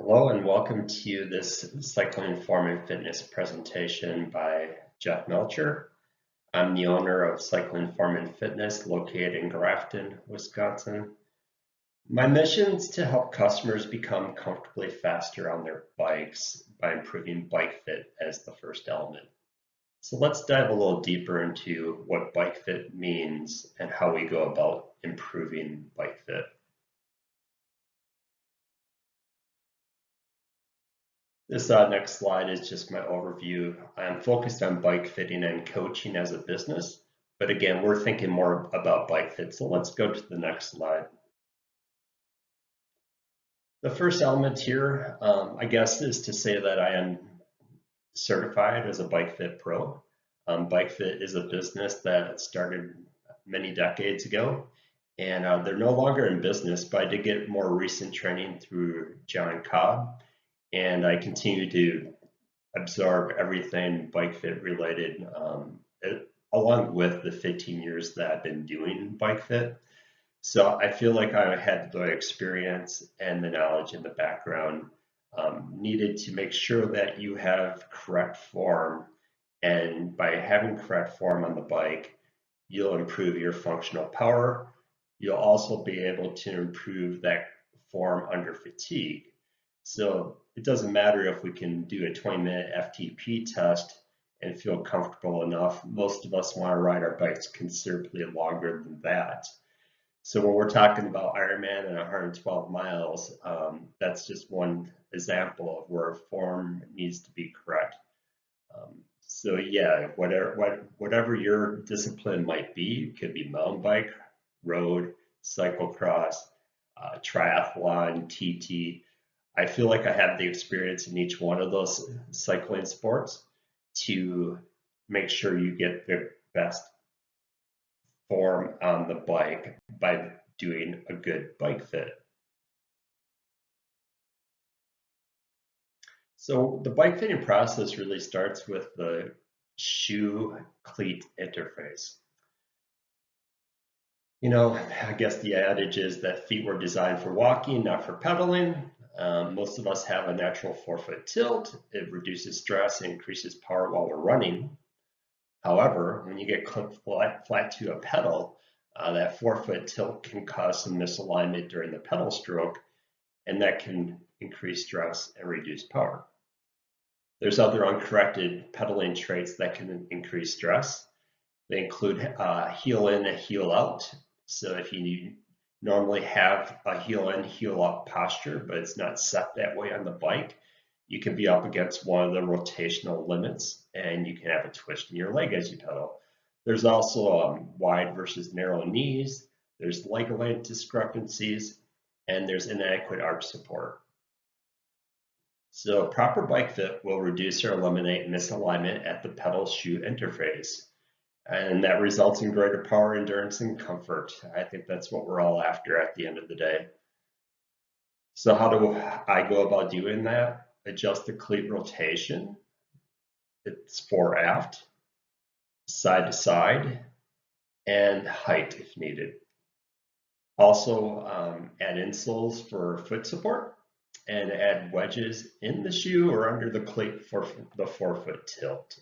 Hello and welcome to this Cycling Form and Fitness presentation by Jeff Melcher. I'm the owner of Cycling Form and Fitness located in Grafton, Wisconsin. My mission is to help customers become comfortably faster on their bikes by improving bike fit as the first element. So let's dive a little deeper into what bike fit means and how we go about improving bike fit. This next slide is just my overview. I'm focused on bike fitting and coaching as a business, but again, we're thinking more about bike fit. So let's go to the next slide. The first element here, I guess, is to say that I am certified as a bike fit pro. Bike fit is a business that started many decades ago, and they're no longer in business, but I did get more recent training through John Cobb, and I continue to absorb everything bike fit related, along with the 15 years that I've been doing bike fit. So I feel like I had the experience and the knowledge and the background needed to make sure that you have correct form. And by having correct form on the bike, you'll improve your functional power. You'll also be able to improve that form under fatigue. So it doesn't matter if we can do a 20-minute FTP test and feel comfortable enough. Most of us want to ride our bikes considerably longer than that. So when we're talking about Ironman and 112 miles, that's just one example of where form needs to be correct. So yeah, whatever your discipline might be, it could be mountain bike, road, cyclocross, triathlon, TT. I feel like I have the experience in each one of those cycling sports to make sure you get the best form on the bike by doing a good bike fit. So the bike fitting process really starts with the shoe cleat interface. You know, I guess the adage is that feet were designed for walking, not for pedaling. Most of us have a natural forefoot tilt. It reduces stress and increases power while we're running. However, when you get clipped flat to a pedal, that forefoot tilt can cause some misalignment during the pedal stroke, and that can increase stress and reduce power. There's other uncorrected pedaling traits that can increase stress. They include heel in and heel out. So if you normally have a heel in, heel out posture, but it's not set that way on the bike, you can be up against one of the rotational limits and you can have a twist in your leg as you pedal. There's also wide versus narrow knees, there's leg length discrepancies, and there's inadequate arch support. So proper bike fit will reduce or eliminate misalignment at the pedal shoe interface. And that results in greater power, endurance, and comfort. I think that's what we're all after at the end of the day. So how do I go about doing that? Adjust the cleat rotation. It's fore aft, side to side, and height if needed. Also add insoles for foot support and add wedges in the shoe or under the cleat for the forefoot tilt.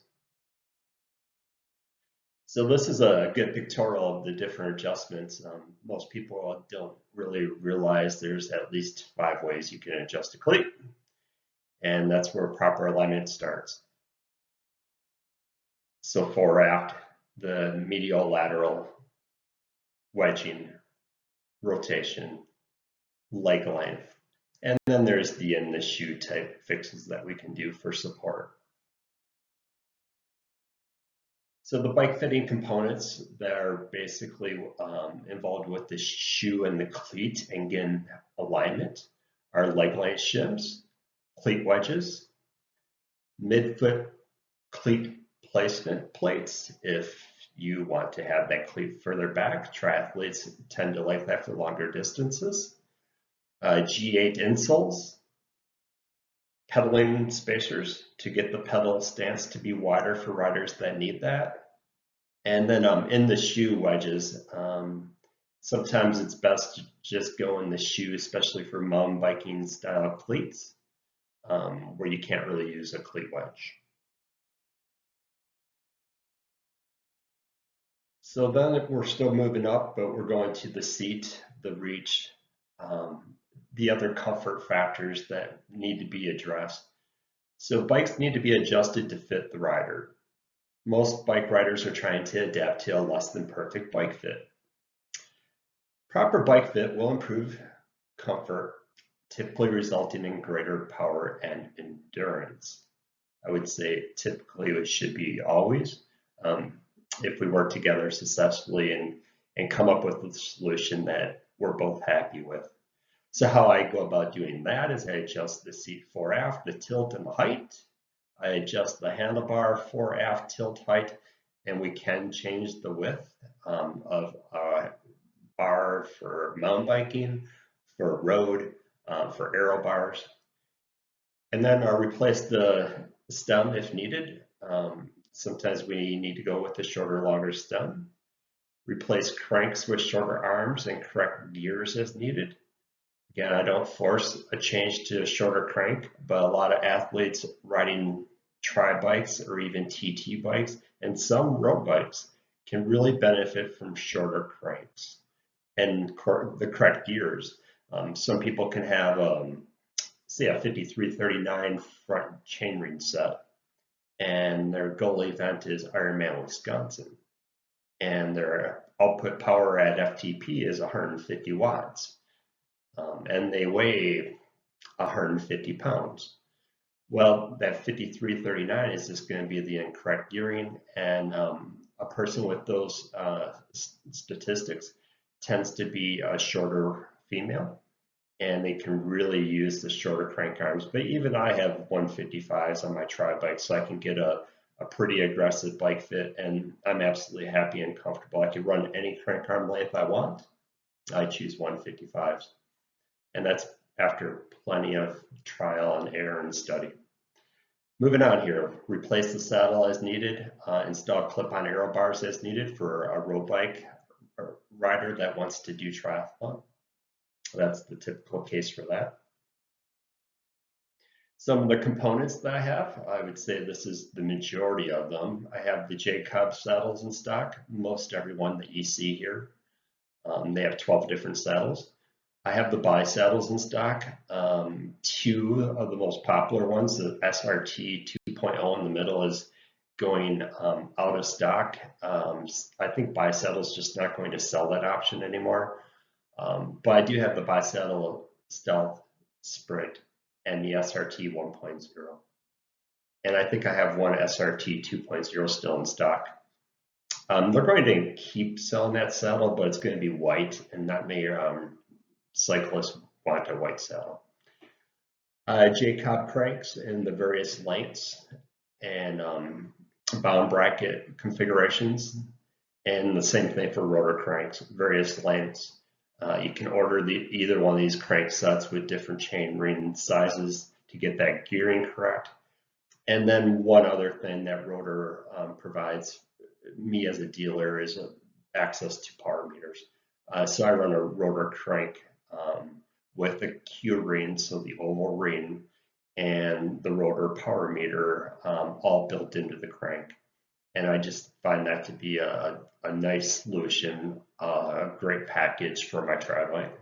So this is a good pictorial of the different adjustments. Most people don't really realize there's at least 5 ways you can adjust a cleat, and that's where proper alignment starts. So fore aft, the medial lateral, wedging, rotation, leg length, and then there's the in the shoe type fixes that we can do for support. So the bike fitting components that are basically involved with the shoe and the cleat and again alignment are leg length shims, cleat wedges, midfoot cleat placement plates. If you want to have that cleat further back, triathletes tend to like that for longer distances. G8 insoles, pedaling spacers to get the pedal stance to be wider for riders that need that. And then in the shoe wedges, sometimes it's best to just go in the shoe, especially for mountain biking style cleats. where you can't really use a cleat wedge. So then we're still moving up, but we're going to the seat, the reach, the other comfort factors that need to be addressed. So bikes need to be adjusted to fit the rider. Most bike riders are trying to adapt to a less than perfect bike fit. Proper bike fit will improve comfort, typically resulting in greater power and endurance. I would say typically it should be always. If we work together successfully and come up with a solution that we're both happy with. So how I go about doing that is I adjust the seat fore aft, the tilt and the height. I adjust the handlebar fore aft tilt height, and we can change the width of bar for mountain biking, for road, for aero bars. And then replace the stem if needed. Sometimes we need to go with a shorter, longer stem. Replace cranks with shorter arms and correct gears as needed. Again, I don't force a change to a shorter crank, but a lot of athletes riding tri bikes or even TT bikes and some road bikes can really benefit from shorter cranks and the correct gears. Some people can have, say, a 5339 front chainring set, and their goal event is Ironman Wisconsin, and their output power at FTP is 150 watts, and they weigh 150 pounds. Well, that 5339 is just going to be the incorrect gearing, and a person with those statistics tends to be a shorter female, and they can really use the shorter crank arms. But even I have 155s on my tri bike, so I can get a pretty aggressive bike fit, and I'm absolutely happy and comfortable. I can run any crank arm length I want. I choose 155s, and that's after plenty of trial and error and study. Moving on here, replace the saddle as needed, install clip-on aero bars as needed for a road bike rider that wants to do triathlon. That's the typical case for that. Some of the components that I have, I would say this is the majority of them. I have the Jacob saddles in stock, most everyone that you see here. They have 12 different saddles. I have the bi saddles in stock. Two of the most popular ones, the SRT 2.0 in the middle is going out of stock. I think bi saddle's just not going to sell that option anymore. But I do have the Bisaddle Stealth Sprint and the SRT 1.0. And I think I have one SRT 2.0 still in stock. They're going to keep selling that saddle, but it's going to be white, and not many cyclists want a white saddle. Jacob cranks in the various lengths and bound bracket configurations, and the same thing for rotor cranks, various lengths. You can order either one of these crank sets with different chain ring sizes to get that gearing correct. And then one other thing that Rotor provides me as a dealer is access to power meters. So I run a Rotor crank with the Q ring, so the oval ring, and the Rotor power meter all built into the crank. And I just find that to be a nice solution, a great package for my tri bike.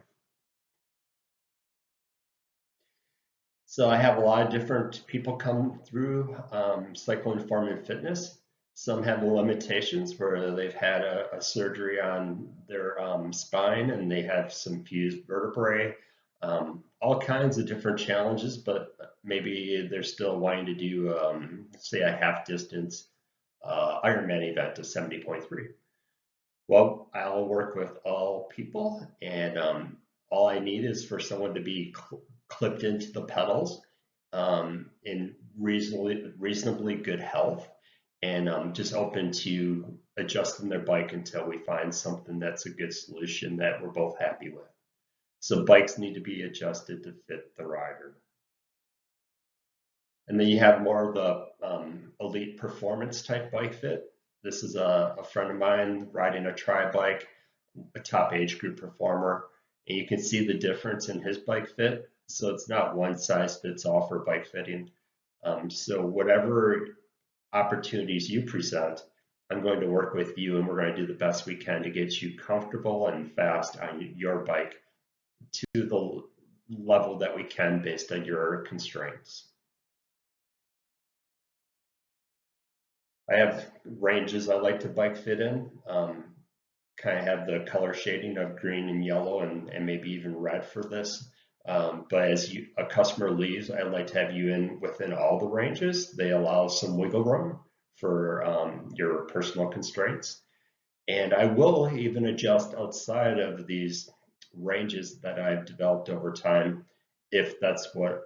So I have a lot of different people come through Cycle Inform and Fitness. Some have limitations where they've had a surgery on their spine and they have some fused vertebrae, all kinds of different challenges, but maybe they're still wanting to do, say, a half distance Ironman event of 70.3. Well, I'll work with all people, and all I need is for someone to be clipped into the pedals in reasonably good health, and just open to adjusting their bike until we find something that's a good solution that we're both happy with. So bikes need to be adjusted to fit the rider. And then you have more of the elite performance type bike fit. This is a friend of mine riding a tri bike, a top age group performer, and you can see the difference in his bike fit. So it's not one size fits all for bike fitting. So whatever opportunities you present, I'm going to work with you and we're going to do the best we can to get you comfortable and fast on your bike to the level that we can based on your constraints. I have ranges I like to bike fit in. Kind of have the color shading of green and yellow and maybe even red for this. But as a customer leaves, I like to have you in within all the ranges. They allow some wiggle room for your personal constraints. And I will even adjust outside of these ranges that I've developed over time if that's what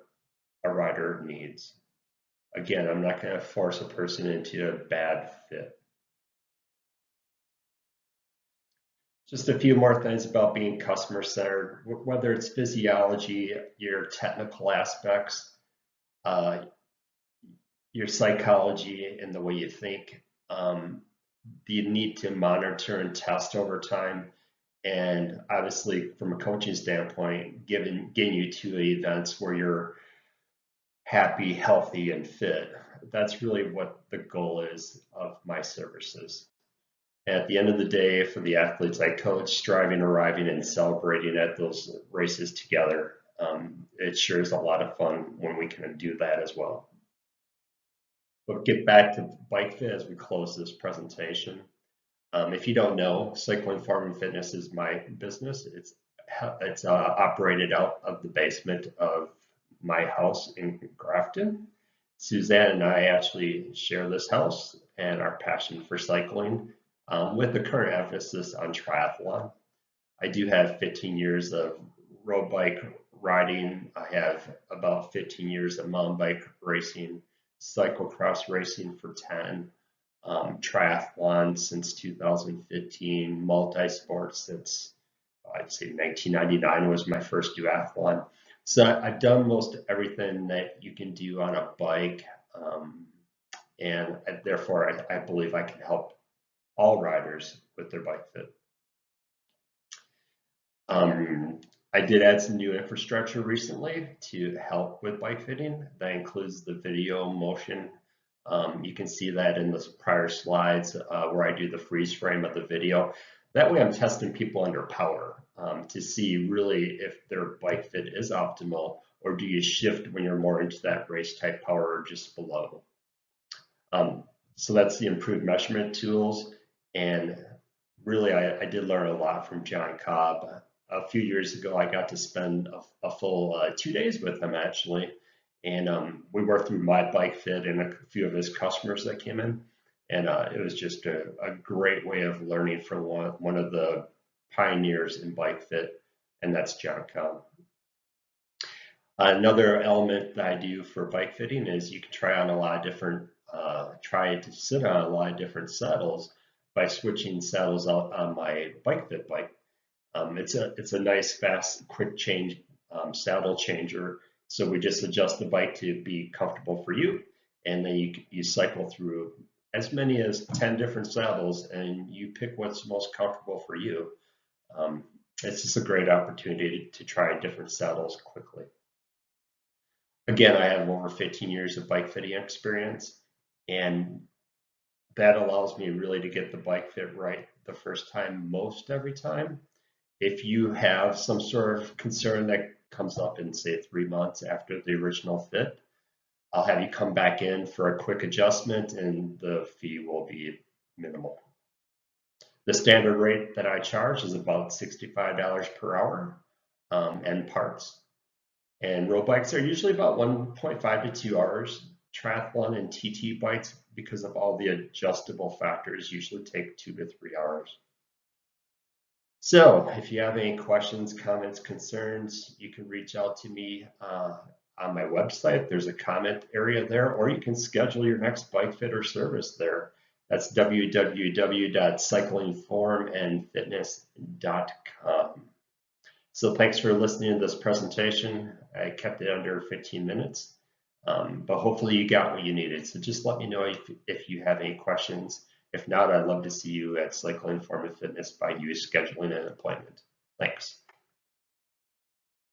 a rider needs. Again, I'm not going to force a person into a bad fit. Just a few more things about being customer centered, whether it's physiology, your technical aspects, uh, your psychology, and the way you think. You need to monitor and test over time. And obviously, from a coaching standpoint, getting you to events where you're happy, healthy, and fit. That's really what the goal is of my services. At the end of the day, for the athletes I coach, striving, arriving, and celebrating at those races together, it sure is a lot of fun when we can do that as well. But get back to Bike Fit as we close this presentation. If you don't know, Cycling, Farm, and Fitness is my business. It's operated out of the basement of my house in Grafton. Suzanne and I actually share this house and our passion for cycling, with the current emphasis on triathlon. I do have 15 years of road bike riding. I have about 15 years of mountain bike racing, cyclocross racing for 10, triathlon since 2015, multi-sport since I'd say 1999 was my first duathlon. So I've done most everything that you can do on a bike, and therefore I believe I can help all riders with their bike fit. I did add some new infrastructure recently to help with bike fitting. That includes the video motion. You can see that in the prior slides where I do the freeze frame of the video. That way I'm testing people under power to see really if their bike fit is optimal, or do you shift when you're more into that race type power or just below. So that's the improved measurement tools. And really I did learn a lot from John Cobb. A few years ago, I got to spend a full 2 days with him actually. And we worked through my bike fit and a few of his customers that came in. And it was just a great way of learning from one of the pioneers in bike fit, and that's John Cobb. Another element that I do for bike fitting is you can try on a lot of different, try to sit on a lot of different saddles by switching saddles out on my bike fit bike. It's a nice, fast, quick change saddle changer. So we just adjust the bike to be comfortable for you, and then you cycle through as many as 10 different saddles, and you pick what's most comfortable for you. It's just a great opportunity to try different saddles quickly. Again, I have over 15 years of bike fitting experience, and that allows me really to get the bike fit right the first time most every time. If you have some sort of concern that comes up in, say, 3 months after the original fit, I'll have you come back in for a quick adjustment and the fee will be minimal. The standard rate that I charge is about $65 per hour and parts. And road bikes are usually about 1.5 to 2 hours. Triathlon and TT bikes, because of all the adjustable factors, usually take 2 to 3 hours. So if you have any questions, comments, concerns, you can reach out to me on my website. There's a comment area there, or you can schedule your next bike fit or service there. That's www.cyclingformandfitness.com. So thanks for listening to this presentation. I kept it under 15 minutes, but hopefully you got what you needed. So just let me know if you have any questions. If not, I'd love to see you at Cycling, Form, and Fitness by you scheduling an appointment. Thanks.